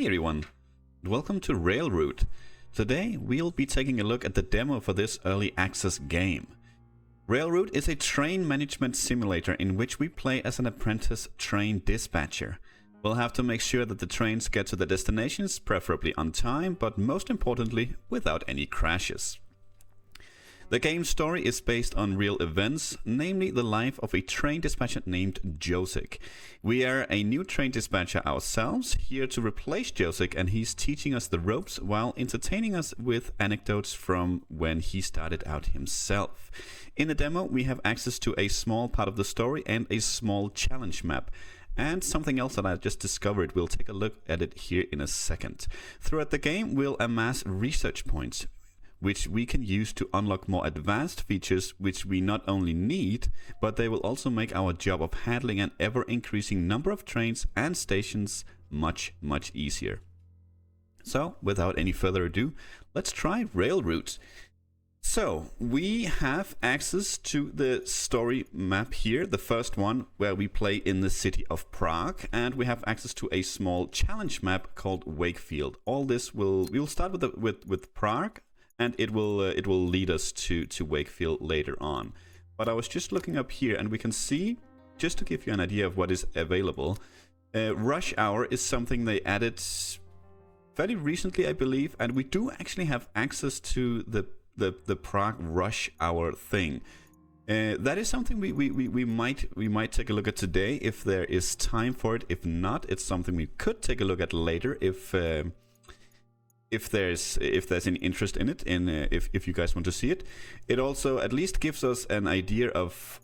Hey everyone, welcome to Railroad. Today we'll be taking a look at the demo for this early access game. Railroad is a train management simulator in which we play as an apprentice train dispatcher. We'll have to make sure that the trains get to their destinations, preferably on time, but most importantly, without any crashes. The game's story is based on real events, namely the life of a train dispatcher named Josik. We are a new train dispatcher ourselves, here to replace Josik, and he's teaching us the ropes while entertaining us with anecdotes from when he started out himself. In the demo, we have access to a small part of the story and a small challenge map. And something else that I just discovered, we'll take a look at it here in a second. Throughout the game, we'll amass research points, which we can use to unlock more advanced features which we not only need, but they will also make our job of handling an ever-increasing number of trains and stations much easier. So, without any further ado, let's try Railroad. So, we have access to the story map here, the first one where we play in the city of Prague, and we have access to a small challenge map called Wakefield. All this we'll start with Prague, and it will lead us to Wakefield later on. But I was just looking up here, and we can see, just to give you an idea of what is available, rush hour is something they added fairly recently, I believe, and we do actually have access to the Prague rush hour thing. That is something we might take a look at today if there is time for it. If not, it's something we could take a look at later if there's any interest in it, if you guys want to see it. It also at least gives us an idea of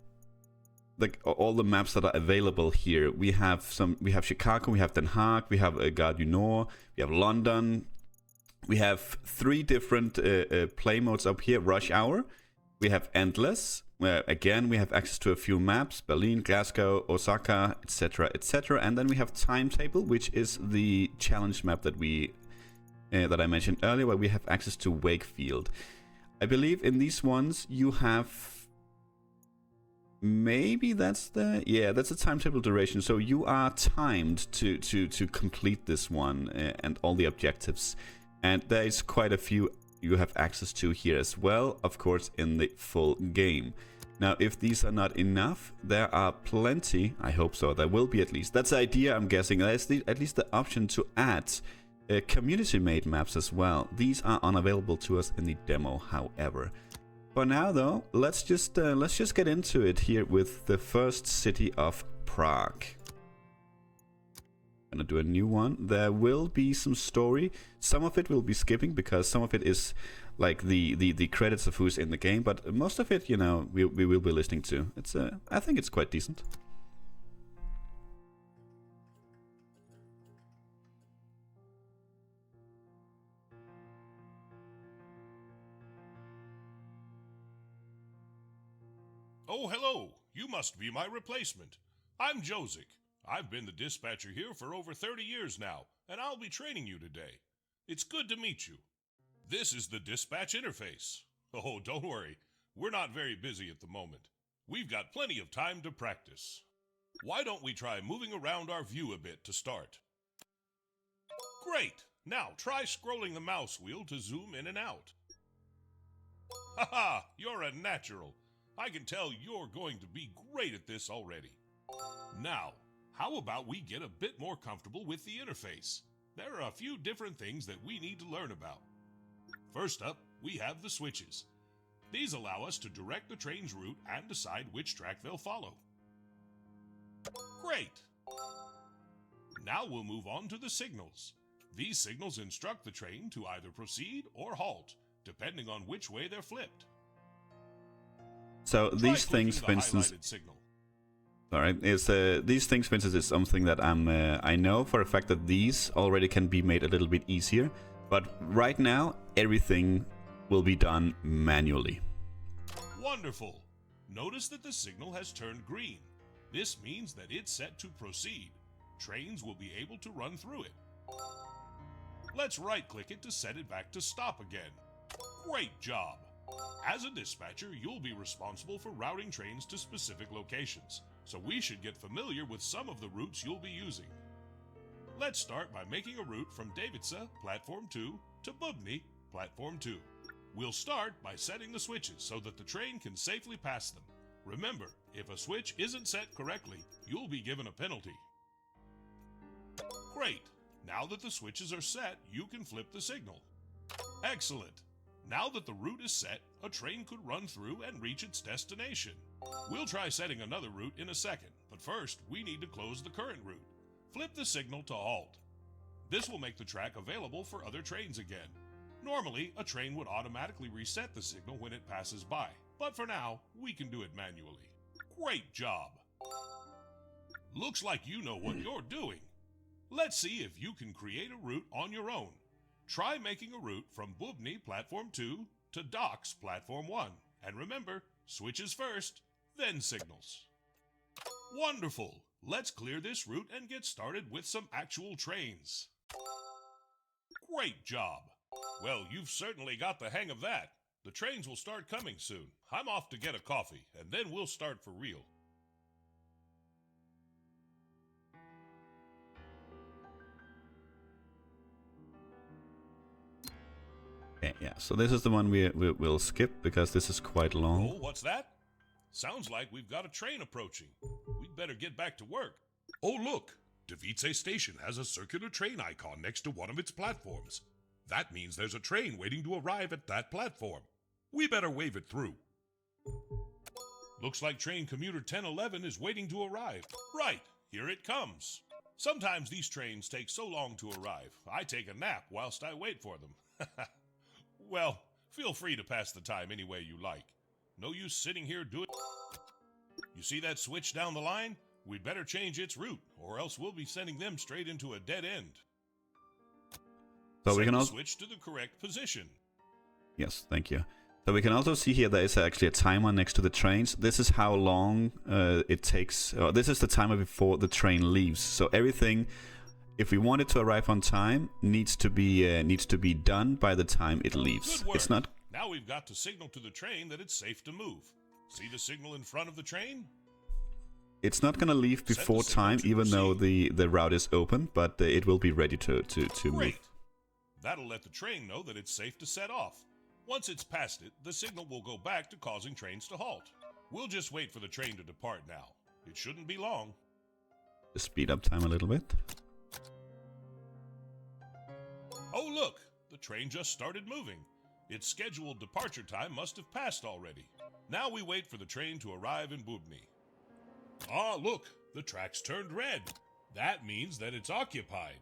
like all the maps that are available here. We have Chicago, we have Den Haag, we have Gare du Nord, we have London. We have 3 different play modes up here. Rush hour, we have endless, where again we have access to a few maps: Berlin, Glasgow, Osaka, etc., etc. And then we have timetable, which is the challenge map that I mentioned earlier, where we have access to Wakefield. I believe in these ones you have, maybe that's a timetable duration. So you are timed to complete this one and all the objectives. And there is quite a few you have access to here as well, of course, in the full game. Now, if these are not enough, there are plenty. I hope so. There will be at least. That's the idea, I'm guessing. There's at least the option to add community-made maps as well. These are unavailable to us in the demo, however. For now, though, let's just get into it here with the first city of Prague. Gonna do a new one. There will be some story. Some of it will be skipping because some of it is like the credits of who's in the game, but most of it, you know, we will be listening to. It's I think it's quite decent. Oh, hello. You must be my replacement. I'm Josik. I've been the dispatcher here for over 30 years now, and I'll be training you today. It's good to meet you. This is the dispatch interface. Oh, don't worry. We're not very busy at the moment. We've got plenty of time to practice. Why don't we try moving around our view a bit to start? Great! Now try scrolling the mouse wheel to zoom in and out. Haha, you're a natural. I can tell you're going to be great at this already. Now, how about we get a bit more comfortable with the interface? There are a few different things that we need to learn about. First up, we have the switches. These allow us to direct the train's route and decide which track they'll follow. Great! Now we'll move on to the signals. These signals instruct the train to either proceed or halt, depending on which way they're flipped. So these things, for instance, these things, for instance, is something that I know for a fact that these already can be made a little bit easier. But right now, everything will be done manually. Wonderful! Notice that the signal has turned green. This means that it's set to proceed. Trains will be able to run through it. Let's right-click it to set it back to stop again. Great job! As a dispatcher, you'll be responsible for routing trains to specific locations, so we should get familiar with some of the routes you'll be using. Let's start by making a route from Davidsa, Platform 2, to Bubny, Platform 2. We'll start by setting the switches so that the train can safely pass them. Remember, if a switch isn't set correctly, you'll be given a penalty. Great! Now that the switches are set, you can flip the signal. Excellent! Now that the route is set, a train could run through and reach its destination. We'll try setting another route in a second, but first we need to close the current route. Flip the signal to halt. This will make the track available for other trains again. Normally, a train would automatically reset the signal when it passes by, but for now, we can do it manually. Great job! Looks like you know what you're doing. Let's see if you can create a route on your own. Try making a route from Bubny Platform 2 to Docks Platform 1. And remember, switches first, then signals. Wonderful! Let's clear this route and get started with some actual trains. Great job! Well, you've certainly got the hang of that. The trains will start coming soon. I'm off to get a coffee, and then we'll start for real. Okay, yeah, so this is the one we'll skip because this is quite long. Oh, what's that? Sounds like we've got a train approaching. We'd better get back to work. Oh, look! Davidsa Station has a circular train icon next to one of its platforms. That means there's a train waiting to arrive at that platform. We better wave it through. Looks like train commuter 1011 is waiting to arrive. Right, here it comes. Sometimes these trains take so long to arrive, I take a nap whilst I wait for them. Well, feel free to pass the time any way you like. No use sitting here doing... You see that switch down the line? We'd better change its route, or else we'll be sending them straight into a dead end. So we can also switch to the correct position. Yes, thank you. So we can also see here there is actually a timer next to the trains. This is how long it takes. This is the timer before the train leaves. So everything, if we want it to arrive on time, needs to be done by the time it leaves. Good work. It's not. Now we've got to signal to the train that it's safe to move. See the signal in front of the train? It's not gonna leave before time, even though the route is open, but it will be ready to Great. move. That'll let the train know that it's safe to set off. Once it's past it, the signal will go back to causing trains to halt. We'll just wait for the train to depart now. It shouldn't be long. Just speed up time a little bit. Oh, look! The train just started moving. Its scheduled departure time must have passed already. Now we wait for the train to arrive in Bubny. Ah, look! The track's turned red. That means that it's occupied.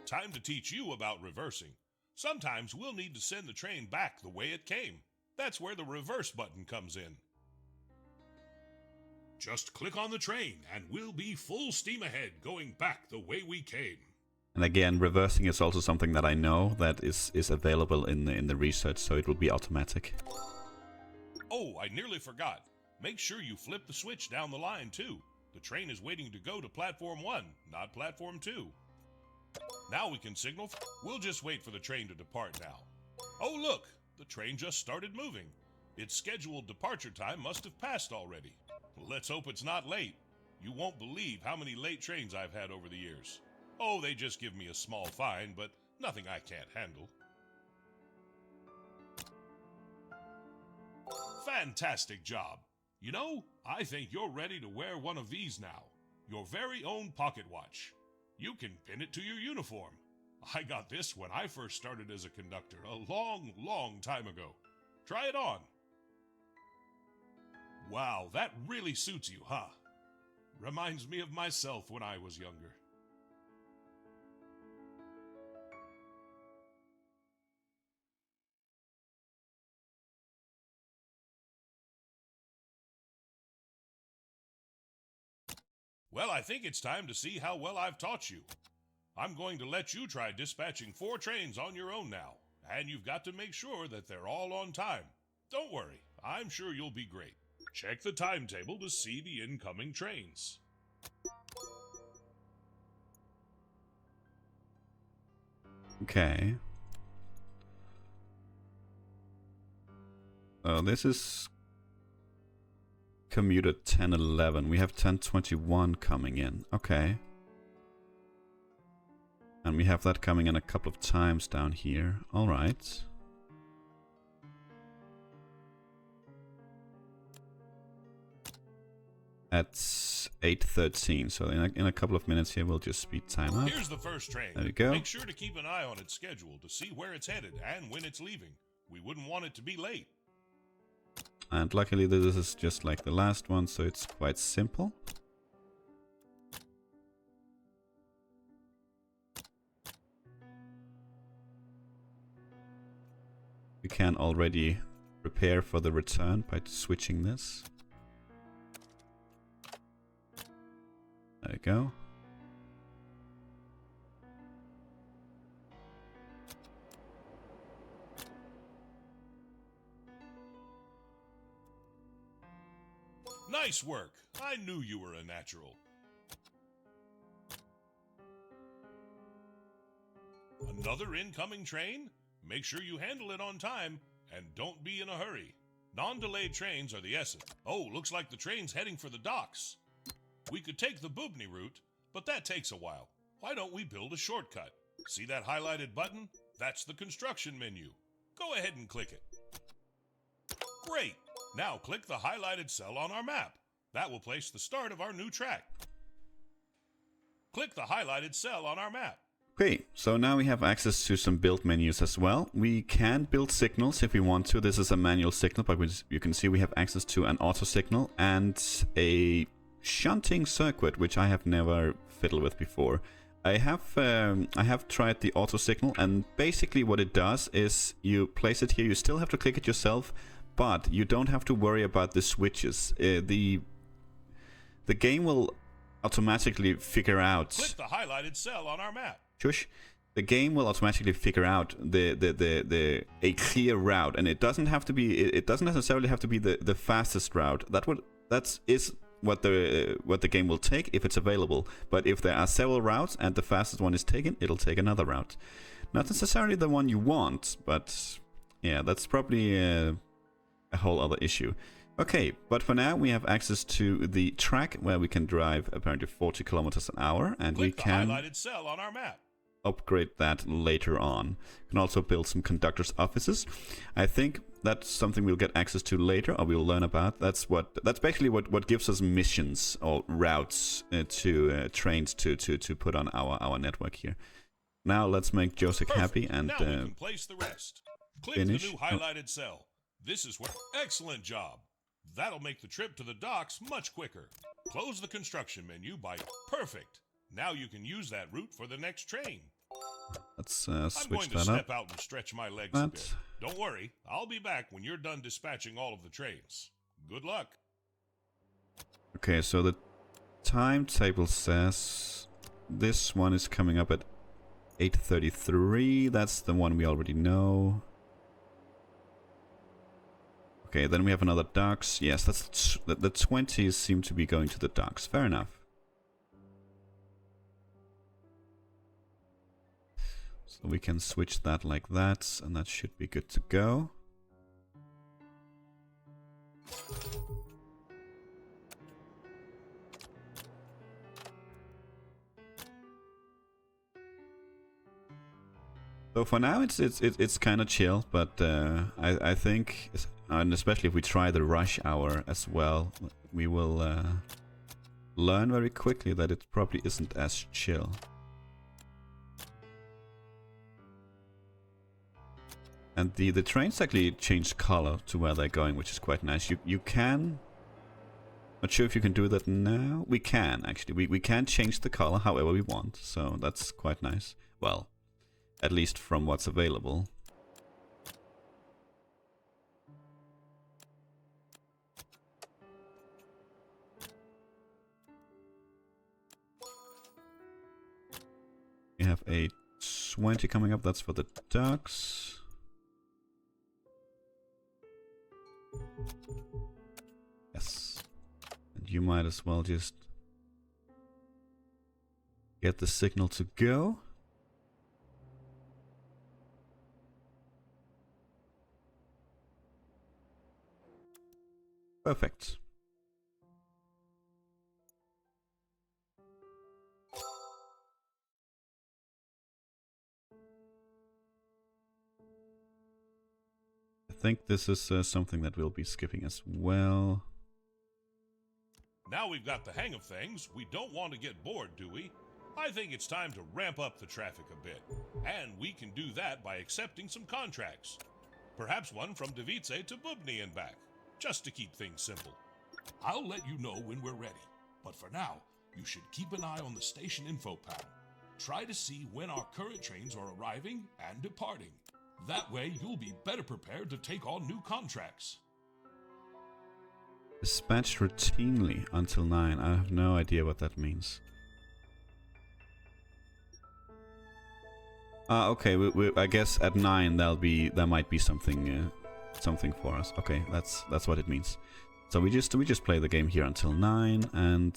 Time to teach you about reversing. Sometimes we'll need to send the train back the way it came. That's where the reverse button comes in. Just click on the train and we'll be full steam ahead going back the way we came. And again, reversing is also something that I know that is available in the research, so it will be automatic. Oh, I nearly forgot. Make sure you flip the switch down the line too. The train is waiting to go to Platform 1, not Platform 2. Now we can signal. We'll just wait for the train to depart now. Oh, look! The train just started moving. Its scheduled departure time must have passed already. Let's hope it's not late. You won't believe how many late trains I've had over the years. Oh, they just give me a small fine, but nothing I can't handle. Fantastic job. You know, I think you're ready to wear one of these now. Your very own pocket watch. You can pin it to your uniform. I got this when I first started as a conductor a long, long time ago. Try it on. Wow, that really suits you, huh? Reminds me of myself when I was younger. Well, I think it's time to see how well I've taught you. I'm going to let you try dispatching 4 trains on your own now, and you've got to make sure that they're all on time. Don't worry, I'm sure you'll be great. Check the timetable to see the incoming trains. Okay. Oh, this is commute at 10:11. We have 10:21 coming in. Okay. And we have that coming in a couple of times down here. Alright. At 8:13. So in a couple of minutes here, we'll just speed time up. Here's the first train. There we go. Make sure to keep an eye on its schedule to see where it's headed and when it's leaving. We wouldn't want it to be late. And luckily this is just like the last one, so it's quite simple. We can already prepare for the return by switching this. There we go. Nice work. I knew you were a natural. Another incoming train? Make sure you handle it on time, and don't be in a hurry. Non-delayed trains are the essence. Oh, looks like the train's heading for the docks. We could take the Bubny route, but that takes a while. Why don't we build a shortcut? See that highlighted button? That's the construction menu. Go ahead and click it. Great! Now click the highlighted cell on our map. That will place the start of our new track. Click the highlighted cell on our map. Okay, so now we have access to some build menus as well. We can build signals if we want to. This is a manual signal, but you can see we have access to an auto signal and a shunting circuit, which I have never fiddled with before. I have tried the auto signal, and basically what it does is you place it here. You still have to click it yourself, but you don't have to worry about the switches. The game will automatically figure out. Click the highlighted cell on our map. Shush. The game will automatically figure out a clear route, and it doesn't have to be. It doesn't necessarily have to be the fastest route. That is what the game will take if it's available. But if there are several routes and the fastest one is taken, it'll take another route. Not necessarily the one you want, but yeah, that's probably a whole other issue. Okay, but for now we have access to the track where we can drive apparently 40 kilometers an hour, and Click we can the highlighted cell on our map. Upgrade that later on. You can also build some conductors' offices. I think that's something we'll get access to later, or we'll learn about. That's basically what gives us missions or routes to trains to put on our network here. Now let's make Joseph happy and now we can place the rest. Click finish. the new highlighted cell. This is where. Excellent job. That'll make the trip to the docks much quicker. Close the construction menu by perfect. Now you can use that route for the next train. Let's I'm switch going to that step up. out and stretch my legs a bit. Don't worry, I'll be back when you're done dispatching all of the trains. Good luck. Okay, so the timetable says this one is coming up at 8:33. That's the one we already know. Okay, then we have another docks. Yes, that's the 20s seem to be going to the docks. Fair enough. So we can switch that like that, and that should be good to go. So for now it's kind of chill, but I think, and especially if we try the rush hour as well, we will learn very quickly that it probably isn't as chill. And the trains actually change color to where they're going, which is quite nice. You can... Not sure if you can do that now. We can, actually. We can change the color however we want, so that's quite nice. Well, at least from what's available. We have a 20 coming up, that's for the ducks. Yes. And you might as well just get the signal to go. Perfect. think this is something that we'll be skipping as well. Now we've got the hang of things, we don't want to get bored, do we? I think it's time to ramp up the traffic a bit, and we can do that by accepting some contracts. Perhaps one from Device to Bubny and back, just to keep things simple. I'll let you know when we're ready, but for now, you should keep an eye on the station info panel. Try to see when our current trains are arriving and departing. That way, you'll be better prepared to take on new contracts. Dispatched routinely until 9. I have no idea what that means. Okay. I guess at 9 there might be something for us. Okay, that's what it means. So we just play the game here until 9, and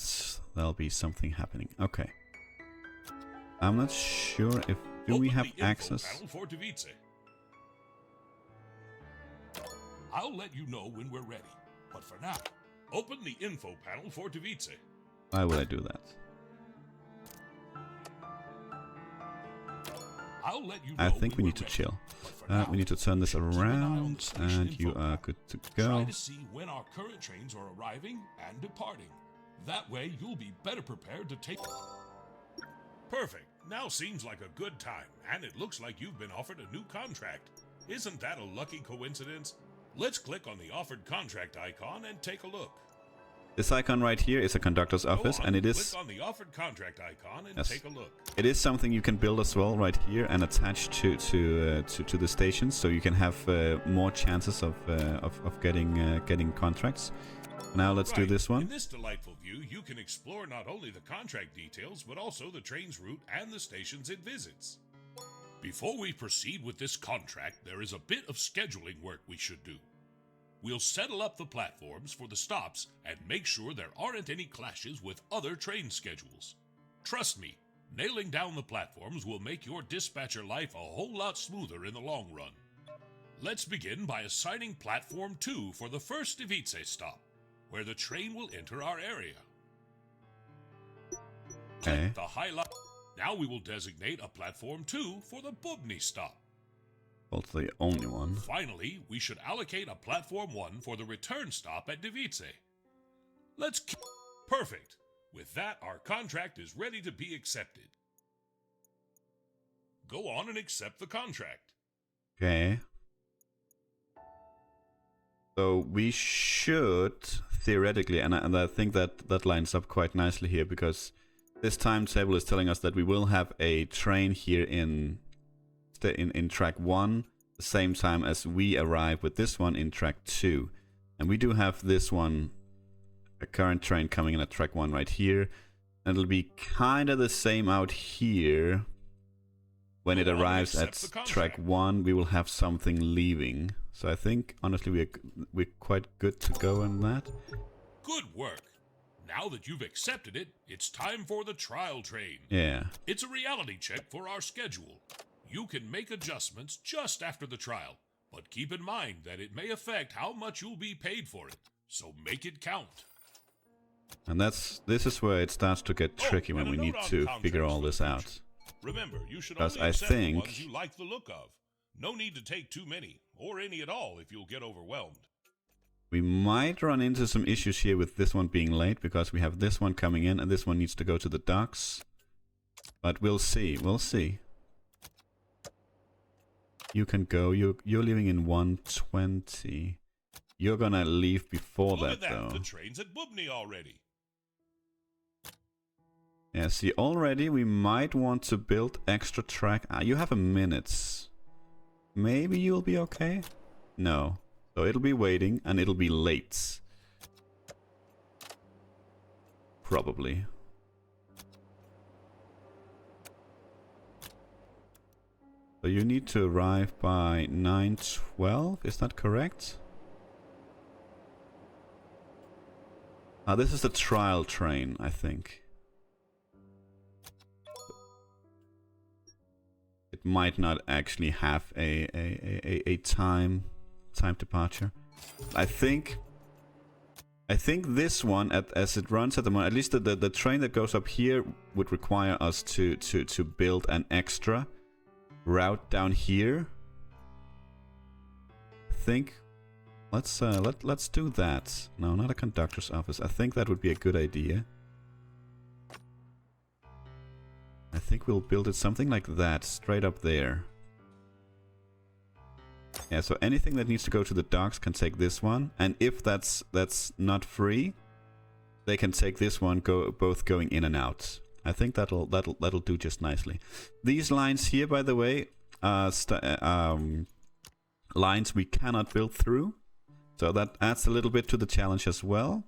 there'll be something happening. Okay. I'm not sure if we have access. For Device. I'll let you know when we're ready, but for now, open the info panel for Device. Why would I do that? I'll let you know I think we need to chill. We need to turn this around, and you are good to go. Try to see when our current trains are arriving and departing. That way, you'll be better prepared to take... Perfect. Now seems like a good time, and it looks like you've been offered a new contract. Isn't that a lucky coincidence? Let's click on the offered contract icon and take a look. This icon right here is a conductor's office, and it is... Click on the offered contract icon and yes, take a look. It is something you can build as well right here and attach to the stations, so you can have more chances of getting contracts. Now let's do this one. In this delightful view, you can explore not only the contract details, but also the train's route and the stations it visits. Before we proceed with this contract, there is a bit of scheduling work we should do. We'll settle up the platforms for the stops and make sure there aren't any clashes with other train schedules. Trust me, nailing down the platforms will make your dispatcher life a whole lot smoother in the long run. Let's begin by assigning Platform 2 for the first Device stop, where the train will enter our area. Okay. Click the highlight. Now we will designate a Platform 2 for the Bubny stop. Also the only one. Finally, we should allocate a Platform 1 for the return stop at Device. Perfect. With that, our contract is ready to be accepted. Go on and accept the contract. Okay. So we should, theoretically, and I think that lines up quite nicely here, because this timetable is telling us that we will have a train here in track 1 the same time as we arrive with this one in track 2. And we do have this one, a current train coming in at track 1 right here. And it'll be kind of the same out here. When it arrives at track 1, we will have something leaving. So I think, honestly, we're quite good to go on that. Good work. Now that you've accepted it, it's time for the trial train. Yeah. It's a reality check for our schedule. You can make adjustments just after the trial, but keep in mind that it may affect how much you'll be paid for it, so make it count. And this is where it starts to get tricky when we need to figure all this out. Remember, you should only accept the ones you like the look of. No need to take too many, or any at all if you'll get overwhelmed. We might run into some issues here with this one being late, because we have this one coming in and this one needs to go to the docks. But we'll see, we'll see. You can go, you're leaving in 1:20. You're gonna leave before Look that, at though. The train's at Bubny already. Yeah, see, already we might want to build extra track. You have a minute. Maybe you'll be okay? No. So it'll be waiting and it'll be late. Probably. So you need to arrive by 9:12, is that correct? This is the trial train, I think. It might not actually have a time departure. I think this one, as it runs at the moment, at least the train that goes up here would require us to build an extra route down here. I think let's do that. No, not a conductor's office. I think that would be a good idea. I think we'll build it something like that, straight up there. Yeah, so anything that needs to go to the docks can take this one, and if that's not free, they can take this one, both going in and out. I think that'll do just nicely. These lines here, by the way, lines we cannot build through, so that adds a little bit to the challenge as well.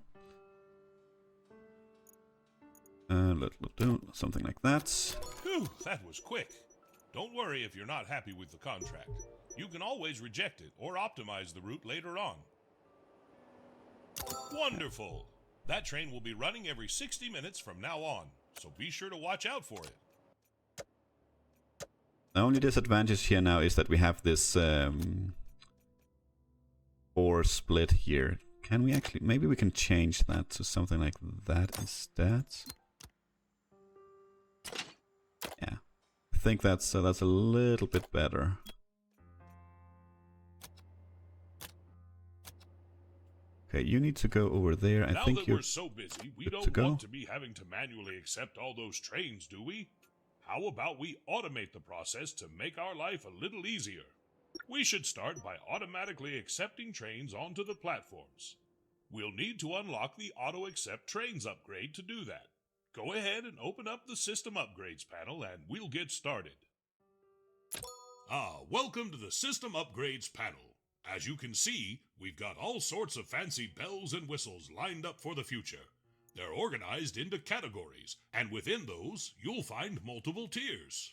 Let's do something like that. Phew, that was quick. Don't worry if you're not happy with the contract. You can always reject it or optimize the route later on. Wonderful! That train will be running every 60 minutes from now on, so be sure to watch out for it. The only disadvantage here now is that we have this 4 split here. Can we actually... maybe we can change that to something like that instead. Yeah. I think that's a little bit better. Okay, you need to go over there. Now that we're so busy, we don't want to be having to manually accept all those trains, do we? How about we automate the process to make our life a little easier? We should start by automatically accepting trains onto the platforms. We'll need to unlock the Auto Accept Trains upgrade to do that. Go ahead and open up the System Upgrades panel and we'll get started. Welcome to the System Upgrades panel. As you can see, we've got all sorts of fancy bells and whistles lined up for the future. They're organized into categories, and within those, you'll find multiple tiers.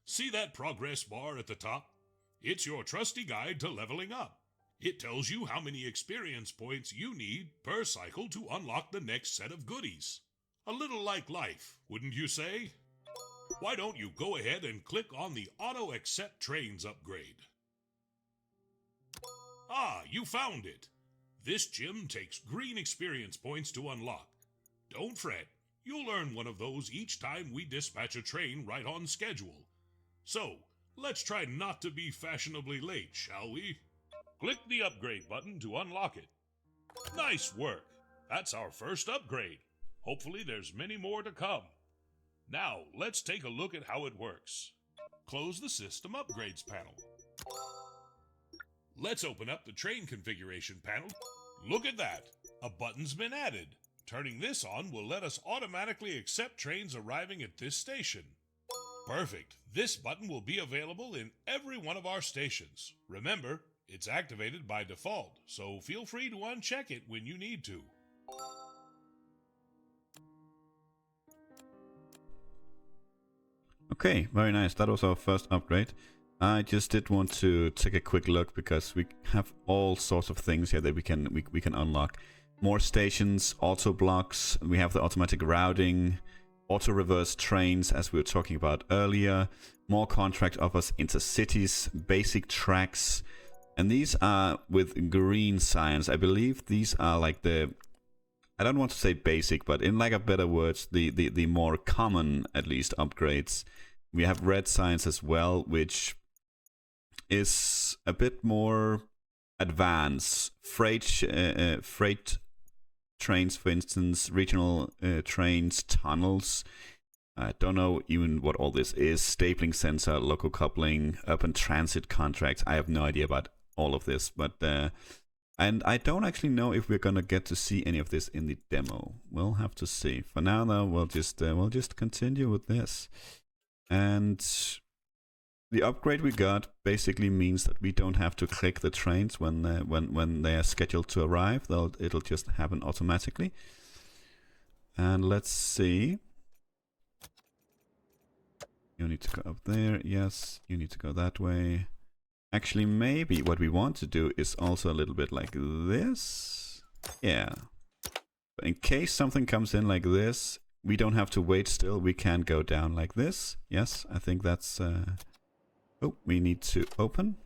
See that progress bar at the top? It's your trusty guide to leveling up. It tells you how many experience points you need per cycle to unlock the next set of goodies. A little like life, wouldn't you say? Why don't you go ahead and click on the Auto Accept Trains upgrade? You found it! This gym takes green experience points to unlock. Don't fret, you'll earn one of those each time we dispatch a train right on schedule. So, let's try not to be fashionably late, shall we? Click the upgrade button to unlock it. Nice work! That's our first upgrade. Hopefully there's many more to come. Now, let's take a look at how it works. Close the System Upgrades panel. Let's open up the train configuration panel. Look at that! A button's been added. Turning this on will let us automatically accept trains arriving at this station. Perfect! This button will be available in every one of our stations. Remember, it's activated by default, so feel free to uncheck it when you need to. Okay, very nice. That was our first upgrade. I just did want to take a quick look because we have all sorts of things here that we can unlock. More stations, auto blocks, we have the automatic routing, auto reverse trains as we were talking about earlier, more contract offers intercities, basic tracks, and these are with green signs. I believe these are like the, I don't want to say basic, but in lack of better words, the more common at least upgrades. We have red signs as well, which is a bit more advanced. Freight trains, for instance, regional trains, tunnels. I don't know even what all this is. Stapling sensor, local coupling, urban transit contracts. I have no idea about all of this, but and I don't actually know if we're gonna get to see any of this in the demo. We'll have to see. For now, though, we'll just continue with this. And the upgrade we got basically means that we don't have to click the trains when they are scheduled to arrive. It'll just happen automatically. And let's see. You need to go up there. Yes, you need to go that way. Actually, maybe what we want to do is also a little bit like this. Yeah. In case something comes in like this, we don't have to wait still. We can go down like this. Yes, I think that's... Oh, we need to open.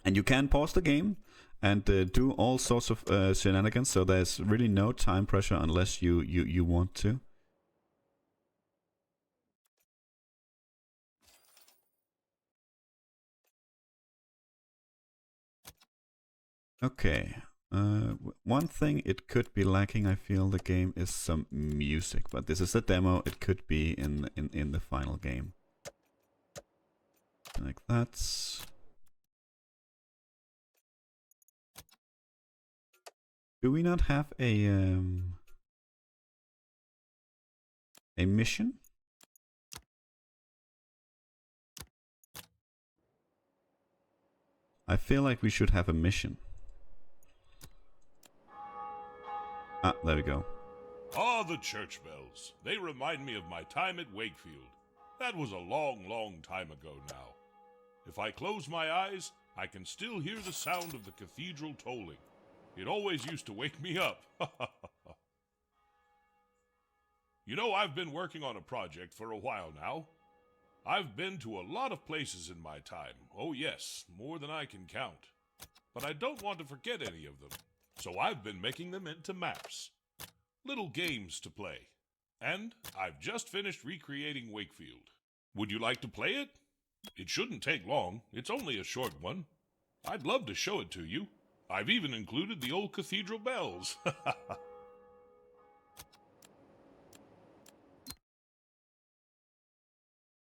And you can pause the game and do all sorts of shenanigans. So there's really no time pressure unless you want to. Okay. One thing it could be lacking, I feel, the game is some music, but this is a demo. It could be in the final game. Like that. Do we not have a mission? I feel like we should have a mission. Ah, there we go. Ah, the church bells. They remind me of my time at Wakefield. That was a long, long time ago now. If I close my eyes, I can still hear the sound of the cathedral tolling. It always used to wake me up. You know, I've been working on a project for a while now. I've been to a lot of places in my time. Oh yes, more than I can count. But I don't want to forget any of them. So I've been making them into maps. Little games to play. And I've just finished recreating Wakefield. Would you like to play it? It shouldn't take long. It's only a short one. I'd love to show it to you. I've even included the old cathedral bells.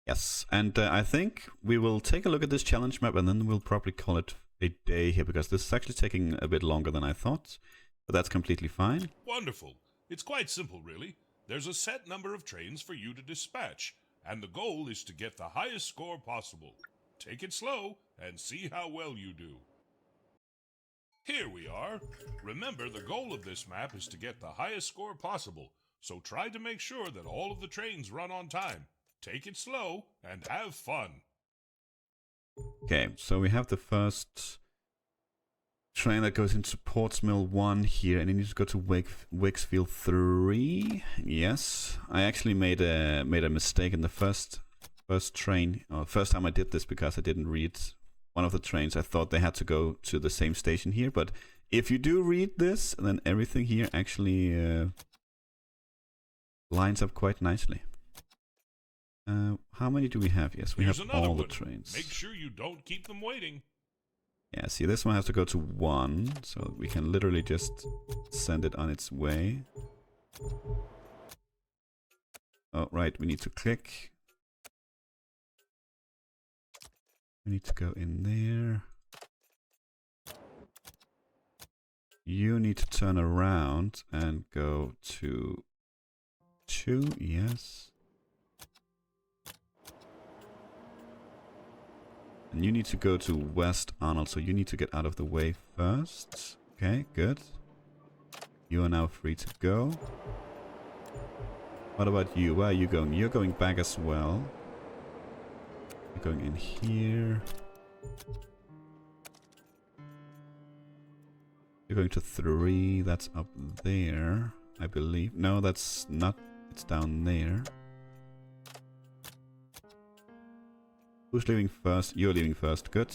Yes, and I think we will take a look at this challenge map and then we'll probably call it a day here because this is actually taking a bit longer than I thought, but that's completely fine. Wonderful. It's quite simple, really. There's a set number of trains for you to dispatch, and the goal is to get the highest score possible. Take it slow and see how well you do. Here we are. Remember, the goal of this map is to get the highest score possible, so try to make sure that all of the trains run on time. Take it slow and have fun. Okay, so we have the first train that goes into Portsmill 1 here, and you need to go to Wakesfield 3. Yes, I actually made a mistake in the first train, or first time I did this because I didn't read one of the trains. I thought they had to go to the same station here, but if you do read this, then everything here actually lines up quite nicely. How many do we have? Yes, we Here's have another all the one. trains. Make sure you don't keep them waiting. Yeah, see, this one has to go to 1, so we can literally just send it on its way. Oh, right, we need to click. We need to go in there. You need to turn around and go to 2, yes. And you need to go to West Arnold, so you need to get out of the way first. Okay, good. You are now free to go. What about you? Where are you going? You're going back as well. You're going in here. You're going to 3. That's up there, I believe. No, that's not. It's down there. Who's leaving first? You're leaving first. Good.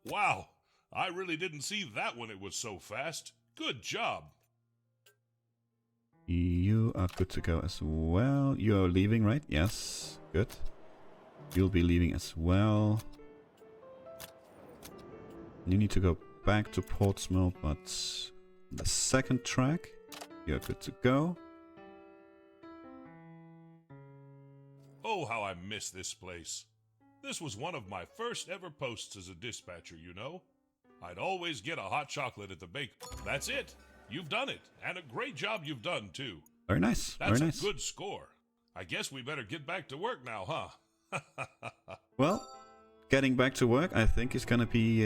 Wow, I really didn't see that when it was so fast. Good job. You are good to go as well. You're leaving, right? Yes. Good. You'll be leaving as well. You need to go back to Portsmouth, but the second track. You're good to go. Oh, how I miss this place. This was one of my first ever posts as a dispatcher, you know. I'd always get a hot chocolate at the bake. That's it. You've done it. And a great job you've done, too. Very nice. That's Very nice. a good score. I guess we better get back to work now, huh? Well, getting back to work, I think is gonna be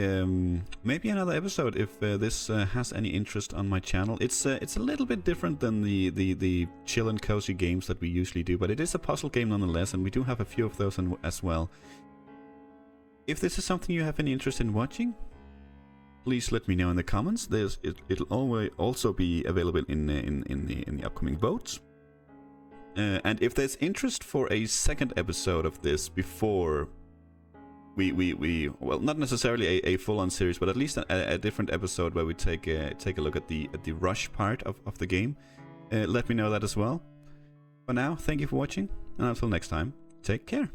maybe another episode if this has any interest on my channel. It's a little bit different than the chill and cozy games that we usually do, but it is a puzzle game nonetheless, and we do have a few of those as well. If this is something you have any interest in watching, please let me know in the comments. It'll always also be available in the upcoming votes. And if there's interest for a second episode of this before well, not necessarily a full-on series, but at least a different episode where we take a look at the rush part of the game, let me know that as well. For now, thank you for watching, and until next time, take care.